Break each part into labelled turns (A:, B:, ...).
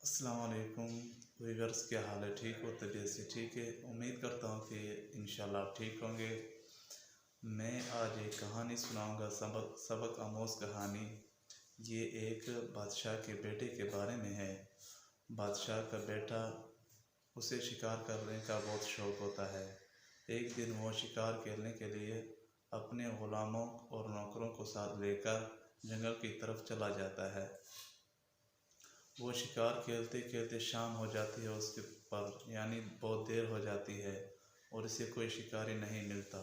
A: अस्सलाम वालेकुम व्यूअर्स, क्या हाल है? ठीक हो? तबीयत से ठीक है? उम्मीद करता हूँ कि इंशाल्लाह आप ठीक होंगे। मैं आज एक कहानी सुनाऊंगा, सबक आमोज़ कहानी। ये एक बादशाह के बेटे के बारे में है। बादशाह का बेटा, उसे शिकार करने का बहुत शौक़ होता है। एक दिन वो शिकार खेलने के लिए अपने ग़ुलामों और नौकरों को साथ लेकर जंगल की तरफ चला जाता है। वो शिकार खेलते खेलते शाम हो जाती है उसके पर, यानी बहुत देर हो जाती है और इसे कोई शिकारी नहीं मिलता।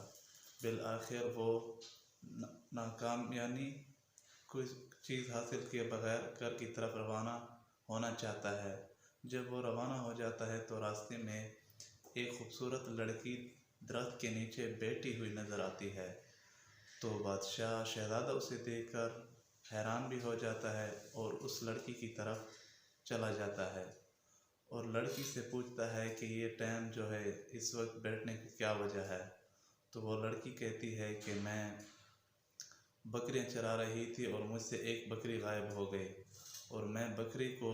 A: बिल आखिर वो नाकाम, यानी कोई चीज़ हासिल किए बगैर घर की तरफ रवाना होना चाहता है। जब वो रवाना हो जाता है तो रास्ते में एक खूबसूरत लड़की दरख्त के नीचे बैठी हुई नज़र आती है। तो बादशाह शहज़ादा उसे देखकर हैरान भी हो जाता है और उस लड़की की तरफ चला जाता है और लड़की से पूछता है कि ये टाइम जो है इस वक्त बैठने की क्या वजह है। तो वो लड़की कहती है कि मैं बकरियां चरा रही थी और मुझसे एक बकरी गायब हो गई और मैं बकरी को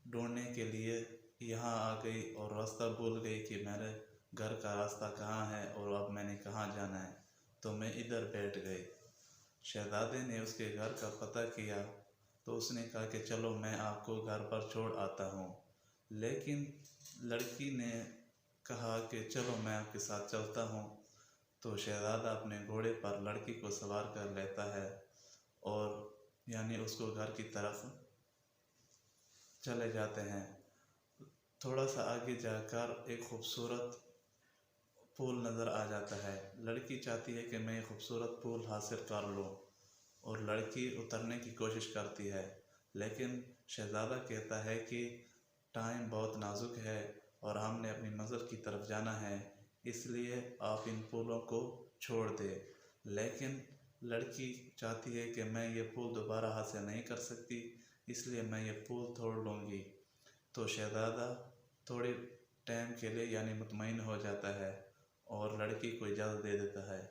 A: ढूंढने के लिए यहाँ आ गई और रास्ता भूल गई कि मेरे घर का रास्ता कहाँ है और अब मैंने कहाँ जाना है, तो मैं इधर बैठ गई। शहज़ादे ने उसके घर का पता किया तो उसने कहा कि चलो मैं आपको घर पर छोड़ आता हूँ, लेकिन लड़की ने कहा कि चलो मैं आपके साथ चलता हूँ। तो शहज़ादा अपने घोड़े पर लड़की को सवार कर लेता है और यानी उसको घर की तरफ चले जाते हैं। थोड़ा सा आगे जाकर एक खूबसूरत पुल नज़र आ जाता है। लड़की चाहती है कि मैं खूबसूरत पुल हासिल कर लूँ और लड़की उतरने की कोशिश करती है, लेकिन शहज़ादा कहता है कि टाइम बहुत नाजुक है और हमने अपनी मंज़िल की तरफ जाना है, इसलिए आप इन पुलों को छोड़ दें। लेकिन लड़की चाहती है कि मैं ये पुल दोबारा हासिल नहीं कर सकती, इसलिए मैं ये पुल तोड़ लूँगी। तो शहज़ादा थोड़े टाइम के लिए यानी मुतमईन हो जाता है और लड़की को इजाज़त दे देता है।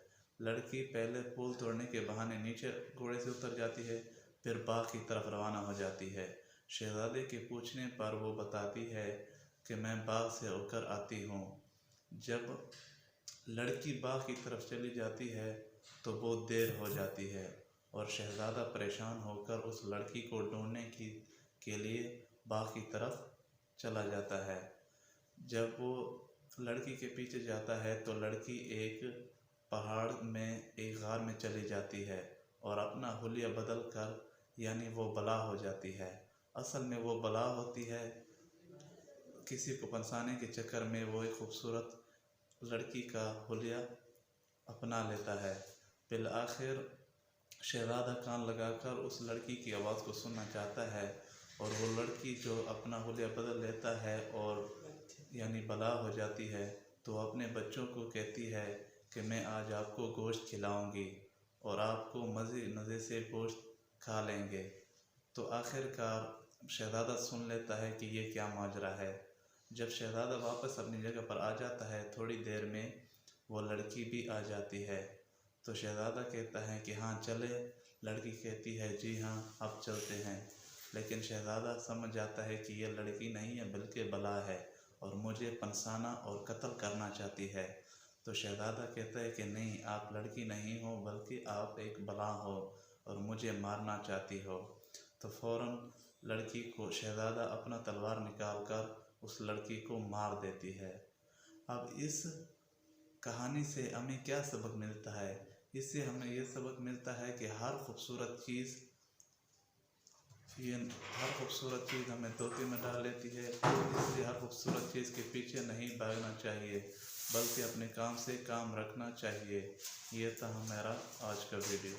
A: लड़की पहले पुल तोड़ने के बहाने नीचे घोड़े से उतर जाती है, फिर बाग की तरफ रवाना हो जाती है। शहज़ादे के पूछने पर वो बताती है कि मैं बाग से होकर आती हूँ। जब लड़की बाग की तरफ चली जाती है तो बहुत देर हो जाती है और शहज़ादा परेशान होकर उस लड़की को ढूंढने के लिए बाग की तरफ चला जाता है। जब वो लड़की के पीछे जाता है तो लड़की एक पहाड़ में एक गार में चली जाती है और अपना हुलिया बदल कर यानी वो बला हो जाती है। असल में वो बला होती है, किसी को फंसाने के चक्कर में वो एक खूबसूरत लड़की का हुलिया अपना लेता है। फिर आखिर शहज़ादा कान लगाकर उस लड़की की आवाज़ को सुनना चाहता है और वो लड़की जो अपना हुलिया बदल लेता है और यानी बला हो जाती है, तो अपने बच्चों को कहती है कि मैं आज आपको गोश्त खिलाऊंगी और आपको मज़े से गोश्त खा लेंगे। तो आखिरकार शहज़ादा सुन लेता है कि ये क्या माजरा है। जब शहज़ादा वापस अपनी जगह पर आ जाता है, थोड़ी देर में वो लड़की भी आ जाती है। तो शहज़ादा कहता है कि हाँ चले। लड़की कहती है जी हाँ अब चलते हैं, लेकिन शहज़ादा समझ जाता है कि ये लड़की नहीं है बल्कि बला है और मुझे फंसाना और कत्ल करना चाहती है। तो शहज़ादा कहता है कि नहीं, आप लड़की नहीं हो बल्कि आप एक बला हो और मुझे मारना चाहती हो। तो फ़ौरन लड़की को शहज़ादा अपना तलवार निकाल कर उस लड़की को मार देती है। अब इस कहानी से हमें क्या सबक मिलता है? इससे हमें ये सबक मिलता है कि हर खूबसूरत चीज़ हमें धोखे में डाल लेती है, इसलिए हर खूबसूरत चीज़ के पीछे नहीं भागना चाहिए बल्कि अपने काम से काम रखना चाहिए। ये था हमारा आज का वीडियो।